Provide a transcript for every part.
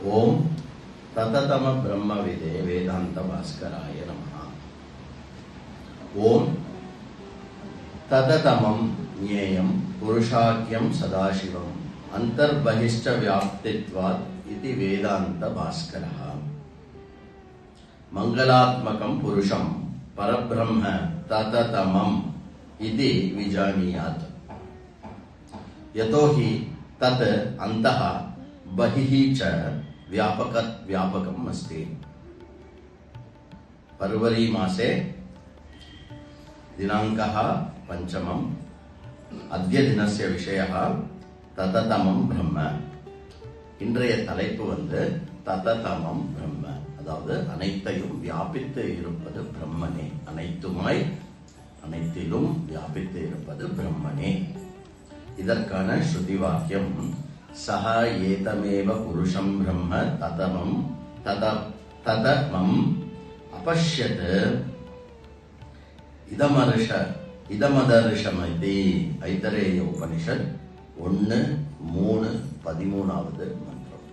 ஓம் தததம பிரம்மவிதே வேதாந்த பாஸ்கராய நமஹ. ஓம் தததமம் ஞேயம் புருஷாக்கியம் சதாசிவம் அந்தர்பகிஷ்ட வியாப்தித்வாத் இது வேதாந்த பாஸ்கரः. மங்களாத்மகம் புருஷம் பரபிரம்ம தததமம் இது விஜானியாத். யதோஹி தத் அந்தः बहिः च व्यापकम् अस्ति. फरवरी मासे दिनाङ्कः 5. अद्य दिनस्य विषयः தததமம் பிரம்ம. இன்றைய தலைப்பு தததமம் பிரம்ம, அதாவது அனைத்தையும் வியாபித்து இருப்பது பிரம்மனே, அனைத்துமாய் அனைத்திலும் வியாபித்து இருப்பது பிரம்மனே. இதற்கான ஸ்ருதி வாக்கியம் சஹ ஏதமேவ புருஷம் பிரம்ம ததமம் அபஷ்யத் இதமதர்ஷமதி. ஐதரேய உபனிஷத் 1:3 மந்திரம்.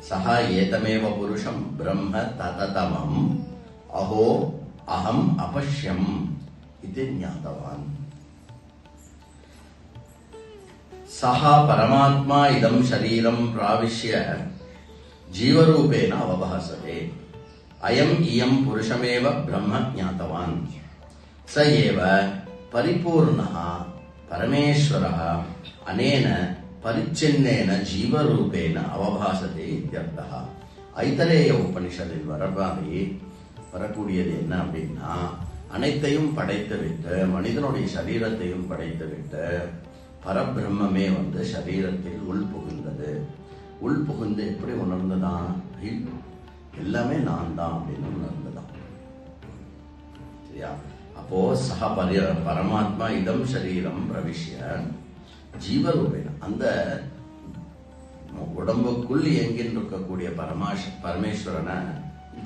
சஹ ஏதமேவ புருஷம் பிரம்ம தததமம் அஹோ அஹம் அபஷ்யம் இது ஞாதவான். सः परमात्मा इदं शरीरं प्राविश्य जीवरूपेण अवभासते. अयम् इयं पुरुषमेव ब्रह्म ज्ञातवान्. स एव परिपूर्णः परमेश्वरः अनेन परिच्छिन्नेन जीवरूपेण अवभासते इत्यर्थः. ஐதரேய உபனிஷத்தில் வரக்கூடியது என்ன அப்படின்னா, அனைத்தையும் படைத்து விட்டு மனிதனுடைய சரீரத்தையும் படைத்து விட்டு பரபிரம்மே சரீரத்தில் உள்புகுந்தது. உள்புகுந்து எப்படி உணர்ந்ததான்? எல்லாமே நான் தான் அப்படின்னு உணர்ந்ததான். சரியா? அப்போ சஹ பரமாத்மா இதம் சரீரம் பிரவிஷ்ய ஜீவரூபேன, அந்த உடம்புக்குள் எங்கின்னு இருக்கக்கூடிய பரமேஸ்வரனை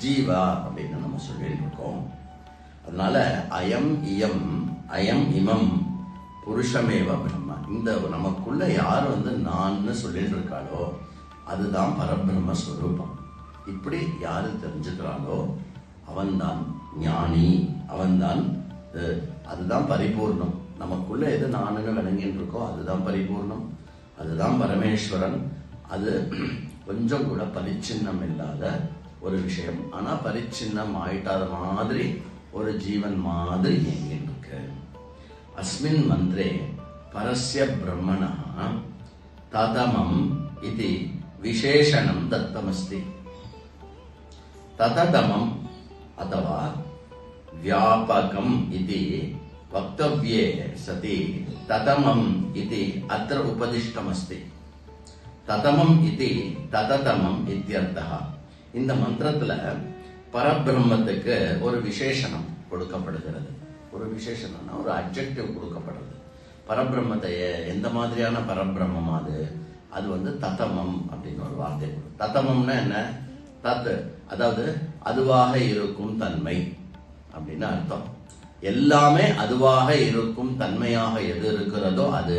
ஜீவா அப்படின்னு நம்ம சொல்லிட்டு இருக்கோம். அதனால அயம் இமம் புருஷமேவ பிரம்ம, இந்த நமக்குள்ள யார் நான் சொல்லிட்டு இருக்காளோ அதுதான் பரபிரம்ம ஸ்வரூபம். இப்படி யாரு தெரிஞ்சுக்கிறாளோ அவன்தான் ஞானி, அவன்தான், அதுதான் பரிபூர்ணம். நமக்குள்ள எது நானுன்னு விளங்கிட்டு இருக்கோ அதுதான் பரிபூர்ணம், அதுதான் பரமேஸ்வரன். அது கொஞ்சம் கூட பரிச்சின்னம் இல்லாத ஒரு விஷயம். ஆனா பரிச்சின்னம் ஆயிட்டாத மாதிரி ஒரு ஜீவன் மாதிரி எங்கிட்டு இருக்கு. अस्मिन् मन्त्रे परस्य ब्रह्मणः तदमम् इति विशेषणं दत्तमस्ति. तदमम् अथवा व्यापकम् इति वक्तव्ये सति तदमम् इति अत्र उपदिष्टमस्ति. तदमम् इति तदमम् इत्यर्थः. இந்த மந்திரத்துல பரபிரம்மத்துக்கு ஒரு விசேஷணம் கொடுக்கப்படுகிறது. ஒரு விசேஷம்னா ஒரு அட்ஜெக்டிவ் கொடுக்கப்படுறது. பரபிரம்மத்தை எந்த மாதிரியான பரபிரம்மம் அது ததமம் அப்படின்னு ஒரு வார்த்தை. ததமம்னா என்ன? தத், அதாவது அதுவாக இருக்கும் தன்மை அப்படின்னு அர்த்தம். எல்லாமே அதுவாக இருக்கும் தன்மையாக எது இருக்கிறதோ அது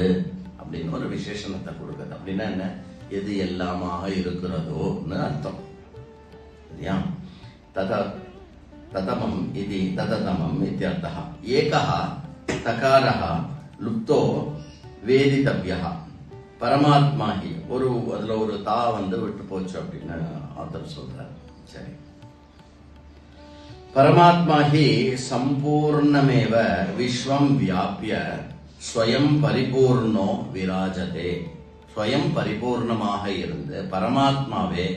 அப்படின்னு ஒரு விசேஷணத்தை கொடுக்குறது. அப்படின்னா என்ன? எது எல்லாமாக இருக்கிறதோன்னு அர்த்தம். சரியா? तदमम् इति तदतमम् इत्यर्थः. एकः तकारः लुप्तो वेदितव्यः. பரமாத்மா ஹி, அதுல ஒரு தா விட்டு போச்சு அப்படின்னு ஆத்தர் சொல்றார். சரி, பரமாத்மா ஹி சம்பூர்ணமேவ விஸ்வம் வியாபிய ஸ்வயம் பரிபூர்ணோ விராஜதே. ஸ்வயம் பரிபூர்ணமாக இருந்து பரமாத்மாவே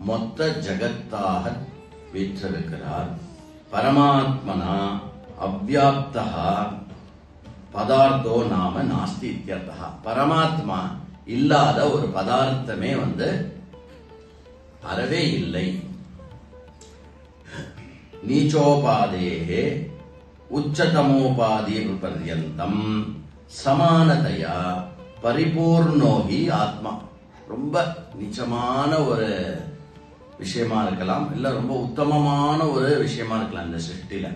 மொத்த ஜகத்தாக வீற்றிருக்கிறார். பரமாத்மனா அவ்யாப்தா பதார்த்தோ நாம நாஸ்தி இத்யர்த்தः. பரமாத்மா இல்லாத ஒரு பதார்த்தமே அறவே இல்லை. நீச்சோபாதேஹே உச்சதமோபாதி பர்யந்தம் சமானதையா பரிபூர்ணோஹி ஆத்மா. ரொம்ப நிச்சமான ஒரு விஷயமா இருக்கலாம், இல்ல ரொம்ப உத்தமமான ஒரு விஷயமா இருக்கலாம் இந்த சிருஷ்டில.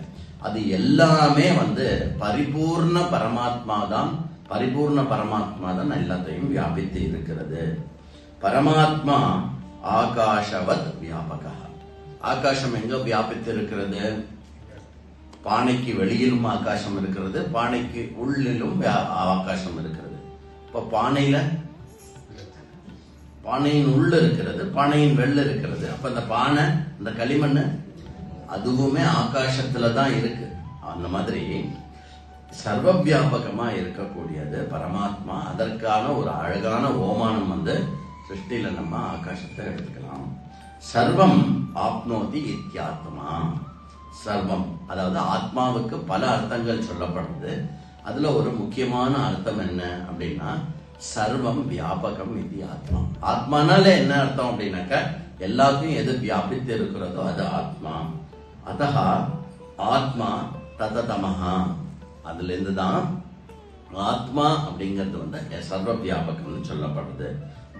அது எல்லாமே பரிபூர்ண பரமாத்மா தான். பரிபூர்ண பரமாத்மா தான் எல்லாத்தையும் வியாபித்து இருக்கிறது. பரமாத்மா ஆகாஷவத் வியாபகா. ஆகாசம் எங்க வியாபித்திருக்கிறது? பானைக்கு வெளியிலும் ஆகாசம் இருக்கிறது, பானைக்கு உள்ளிலும் ஆகாசம் இருக்கிறது. இப்ப பானையின் உள்ள இருக்கிறது, பானையின் வெளில இருக்கிறது. அப்ப அந்த பானை, இந்த களிமண், அதுவுமே ஆகாசத்துல தான் இருக்கு. அந்த மாதிரி சர்வ வியாபகமா இருக்கக்கூடியது பரமாத்மா. அதற்கான ஒரு அழகான ஓமானம் சிருஷ்டியில நம்ம ஆகாசத்தை எடுத்துக்கலாம். சர்வம் ஆப்னோதி இத்தியாத்மா. சர்வம் அதாவது ஆத்மாவுக்கு பல அர்த்தங்கள் சொல்லப்படுது. அதுல ஒரு முக்கியமான அர்த்தம் என்ன அப்படின்னா, சர்வம் வியாபகம் இது ஆத்மா. ஆத்மானால என்ன அர்த்தம் அப்படின்னாக்க, எல்லாத்தையும் எது வியாபித்து இருக்கிறதோ அது ஆத்மா. அதஹா ஆத்மா தததமஹா. அதுல இருந்துதான் ஆத்மா அப்படிங்கிறது சர்வ வியாபகம்னு சொல்லப்படுது.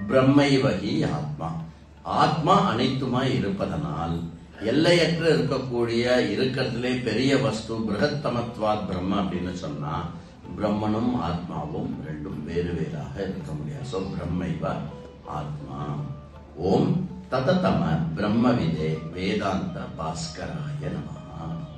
பிரம்மைவகி ஆத்மா. ஆத்மா அனைத்துமாய் இருப்பதனால் எல்லையற்ற இருக்கக்கூடிய இருக்கிறதுலே பெரிய வஸ்து பிருகத்தமத்வாத் பிரம்ம அப்படின்னு சொன்னா, பிரம்மனும் ஆத்மாவும் ரெண்டும் வேறு வேறாக இருக்க முடியாது. சோ பிரம்மைவ ஆத்மா. ஓம் தததம பிரம்மவிதே வேதாந்த பாஸ்கராய நமஹ.